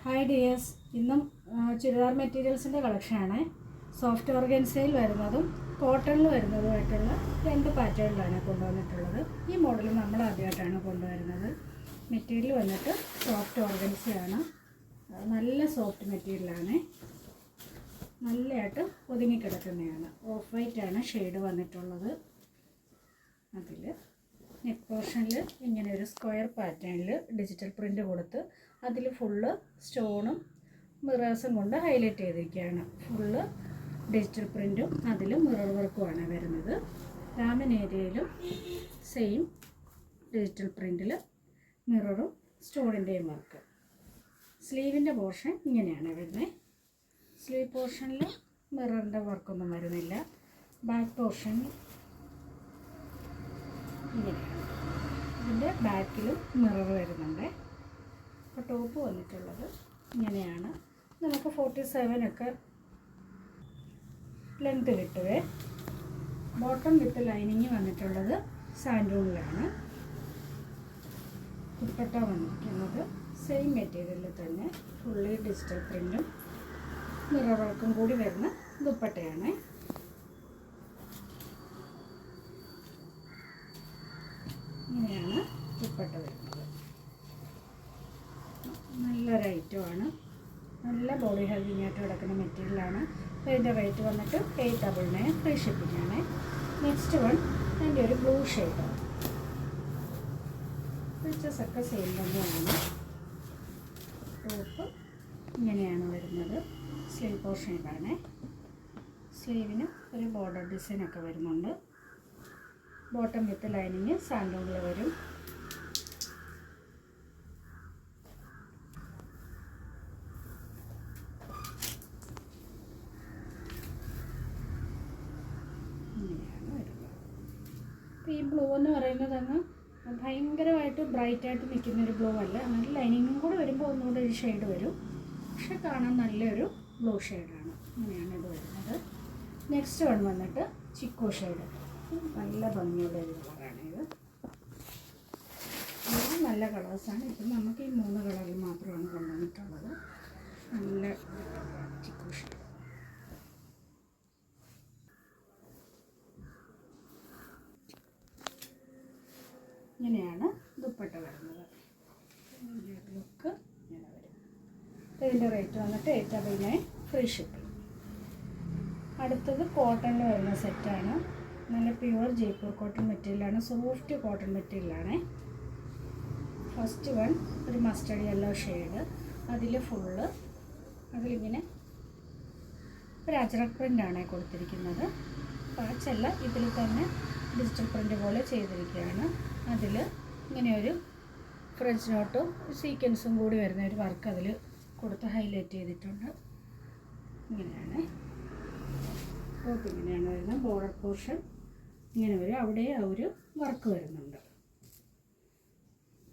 Hi dears, ഇന്നും ചുരിദാർ മെറ്റീരിയൽസിൻ്റെ കളക്ഷനാണ്. Soft ഓർഗൻസയിൽ വരുന്നതും കോട്ടണിൽ വരുന്നതുമായിട്ടുള്ള രണ്ട് പാറ്റേണിലാണ് കൊണ്ടുവന്നിട്ടുള്ളത്. ഈ മോഡൽ നമ്മൾ ആദ്യമായിട്ടാണ് കൊണ്ടുവരുന്നത്. മെറ്റീരിയൽ വന്നിട്ട് സോഫ്റ്റ് ഓർഗൻസയാണ്. നല്ല സോഫ്റ്റ് മെറ്റീരിയലാണ്, നല്ലതായിട്ട് ഒതുങ്ങിക്കിടക്കുന്നതാണ്. ഓഫ് വൈറ്റാണ് ഷെയ്ഡ് വന്നിട്ടുള്ളത്. അതിൽ നെക്ക് പോർഷനിൽ ഇങ്ങനെ ഒരു സ്ക്വയർ പാറ്റേണിൽ ഡിജിറ്റൽ പ്രിൻ്റ് കൊടുത്ത് അതിൽ ഫുള്ള് സ്റ്റോണും മിറേഴ്സും കൊണ്ട് ഹൈലൈറ്റ് ചെയ്തിരിക്കുകയാണ്. ഫുള്ള് ഡിജിറ്റൽ പ്രിൻറ്റും അതിൽ മിറർ വർക്കുമാണ് വരുന്നത്. ലാമിൻ ഏരിയയിലും സെയിം ഡിജിറ്റൽ പ്രിൻറ്റിൽ മിററും സ്റ്റോണിൻ്റെയും വർക്ക്. സ്ലീവിൻ്റെ പോർഷൻ ഇങ്ങനെയാണ് വരുന്നത്. സ്ലീവ് പോർഷനിൽ മിററിൻ്റെ വർക്കൊന്നും വരുന്നില്ല. ബാക്ക് പോർഷൻ ഇങ്ങനെയാണ്. ഇതിൻ്റെ ബാക്കിലും മിറർ വരുന്നുണ്ട്. അപ്പോൾ ടോപ്പ് വന്നിട്ടുള്ളത് ഇങ്ങനെയാണ്. നമുക്ക് 47 ഒക്കെ ലെങ്ത് കിട്ടുവേ. ബോട്ടം വിത്ത് ലൈനിങ് വന്നിട്ടുള്ളത് സാൻഡൂണിലാണ്. ദുപ്പട്ട വന്നിരിക്കുന്നത് സെയിം മെറ്റീരിയലിൽ തന്നെ ഫുള്ളി ഡിജിറ്റൽ പ്രിൻറ്റും മിറർ വർക്കും കൂടി വരുന്ന ദുപ്പട്ടയാണ്. ഇങ്ങനെയാണ് ദുപ്പട്ട വരുന്നത്. നല്ലൊരു ഐറ്റമാണ്. നല്ല ബോഡി ഹെൽത്തിങ് ആയിട്ട് കിടക്കുന്ന മെറ്റീരിയലാണ്. അപ്പോൾ ഇതിൻ്റെ റേറ്റ് വന്നിട്ട് 899 ഫ്രീ ഷിപ്പിംഗ് ആണ്. നെക്സ്റ്റ് വൺ അതിൻ്റെ ഒരു ബ്ലൂ ഷെയ്ഡ്. പിക്ചേഴ്സൊക്കെ സെയിം തന്നെയാണ്. ടോപ്പ് ഇങ്ങനെയാണ് വരുന്നത്. സ്ലീവ് പോർഷൻ ഇതാണ്. സ്ലീവിന് ഒരു ബോർഡർ ഡിസൈനൊക്കെ വരുന്നുണ്ട്. ബോട്ടം വിത്ത് ലൈനിങ് സാൻഡൂണിൽ വരും. ഇങ്ങനെയാണ് വരുന്നത്. അപ്പോൾ ഈ ബ്ലൂ എന്ന് പറയുന്നത് അങ്ങ് ഭയങ്കരമായിട്ട് ബ്രൈറ്റായിട്ട് നിൽക്കുന്നൊരു ബ്ലൂ അല്ല. നല്ല ലൈനിങ്ങും കൂടെ വരുമ്പോൾ ഒന്നുകൂടെ ഒരു ഷെയ്ഡ് വരും. പക്ഷെ കാണാൻ നല്ലൊരു ബ്ലൂ ഷെയ്ഡാണ്. ഇങ്ങനെയാണ് ഇത് വരുന്നത്. നെക്സ്റ്റ് വൺ വന്നിട്ട് ചിക്കു ഷെയ്ഡ്. നല്ല ഭംഗിയുള്ള ഒരു കളറാണിത്. നല്ല കളേഴ്സാണ്. ഇപ്പം നമുക്ക് ഈ 3 കളറിൽ മാത്രമാണ് കൊണ്ടുവന്നിട്ടുള്ളത്. നല്ല ചിക്കു ഷെയ്ഡ്. ഇങ്ങനെയാണ് ദുപ്പട്ട വരുന്നത്. ലുക്ക് ഇങ്ങനെ വരും. ഇതിൻ്റെ റേറ്റ് വന്നിട്ട് 899 ഫ്രീ ഷിപ്പിംഗ്. അടുത്തത് കോട്ടണിൽ വരുന്ന സെറ്റാണ്. നല്ല പ്യുവർ ജയ്പൂർ കോട്ടൺ മെറ്റീരിയലാണ്. സോഫ്റ്റ് കോട്ടൺ മെറ്റീരിയലാണ്. ഫസ്റ്റ് വൺ ഒരു മസ്റ്റർഡ് യെല്ലോ ഷെയ്ഡ്. അതിൽ ഫുള്ള് അതിലിങ്ങനെ ഒരു അജ്രക് പ്രിൻ്റാണ് കൊടുത്തിരിക്കുന്നത്. പാച്ചല്ല, ഇതിൽ തന്നെ ഡിജിറ്റൽ പ്രിൻ്റ് പോലെ ചെയ്തിരിക്കുകയാണ്. അതിൽ ഇങ്ങനെ ഒരു ഫ്രഞ്ച് നോട്ടും സീക്വൻസും കൂടി വരുന്ന ഒരു വർക്ക് അതിൽ കൊടുത്ത് ഹൈലൈറ്റ് ചെയ്തിട്ടുണ്ട്. ഇങ്ങനെയാണ് ടോപ്പ്. ഇങ്ങനെയാണ് വരുന്നത്. ബോർഡർ പോർഷൻ ഇങ്ങനെ വരും. അവിടെ ആ ഒരു വർക്ക് വരുന്നുണ്ട്.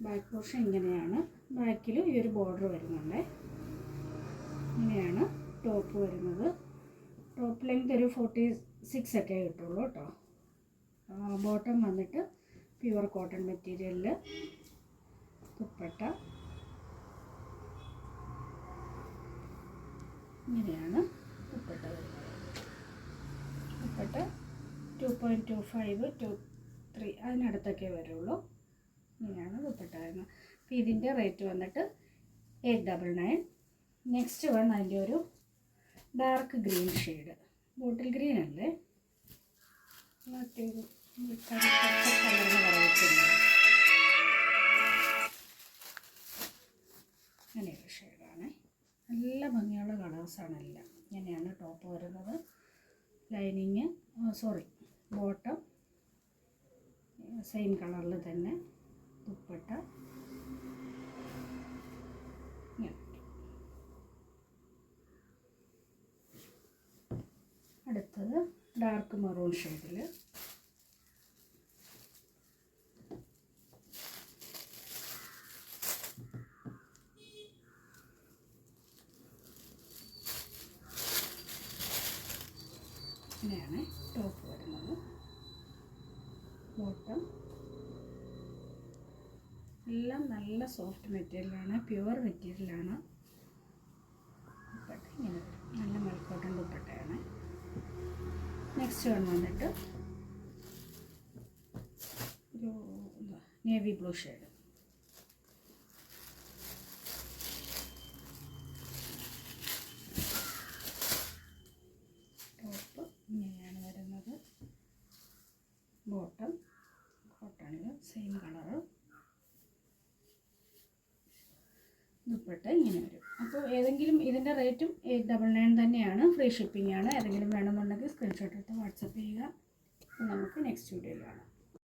ബാക്ക് പോർഷൻ ഇങ്ങനെയാണ്. ബാക്കിലും ഈ ഒരു ബോർഡർ വരുന്നുണ്ട്. ഇങ്ങനെയാണ് ടോപ്പ് വരുന്നത്. ടോപ്പ് ലെങ്ത് ഒരു 46 ഒക്കെ കിട്ടുള്ളൂ കേട്ടോ. ബോട്ടം വന്നിട്ട് പ്യുവർ കോട്ടൺ മെറ്റീരിയലിൽ ദുപ്പട്ട ഇങ്ങനെയാണ് ദുപ്പട്ട വരുന്നത്. ദുപ്പട്ട 2.25 to 3 അതിനടുത്തൊക്കെ വരുള്ളൂ. ഇങ്ങനെയാണ് ദുപ്പട്ട വരുന്നത്. അപ്പോൾ ഇതിൻ്റെ റേറ്റ് വന്നിട്ട് 899. നെക്സ്റ്റ് വൺ അതിൻ്റെ ഒരു dark green shade. Bottle green അല്ലേ, മറ്റൊരു കളറിന് പറയത്തില്ല. അങ്ങനെയൊരു ഷെയ്ഡാണ്. നല്ല ഭംഗിയുള്ള കളേഴ്സാണ് എല്ലാം. ഇങ്ങനെയാണ് ടോപ്പ് വരുന്നത്. ലൈനിങ് ബോട്ടം സെയിം കളറിൽ തന്നെ. ദുപ്പട്ട അടുത്തത് ഡാർക്ക് മെറൂൺ ഷെയ്ഡിൽ. ഇങ്ങനെയാണ് ടോപ്പ് വരുന്നത്. ബോട്ടം എല്ലാം നല്ല സോഫ്റ്റ് മെറ്റീരിയലാണ്. പ്യുവർ മെറ്റീരിയലാണ്. ദുപ്പട്ട ഇങ്ങനെ വരും. നല്ല മൽക്കോട്ടൺ ദുപ്പട്ടയാണ്. നെക്സ്റ്റ് വൺ വന്നിട്ട് ഒരു നേവി ബ്ലൂ ഷെയ്ഡ്. ടോപ്പ് ഇങ്ങനെയാണ് വരുന്നത്. ബോട്ടം കോട്ടണിൽ സെയിം കളറ്. ദുപ്പട്ട ഇങ്ങനെ വരും. അപ്പോൾ ഏതെങ്കിലും ഇതിൻ്റെ റേറ്റും 899 തന്നെയാണ്. ഫ്രീ ഷിപ്പിംഗ് ആണ്. ഏതെങ്കിലും വേണമെന്നുണ്ടെങ്കിൽ സ്ക്രീൻഷോട്ട് എടുത്ത് വാട്സപ്പ് ചെയ്യുക. നമുക്ക് നെക്സ്റ്റ് വീഡിയോയിൽ കാണാം.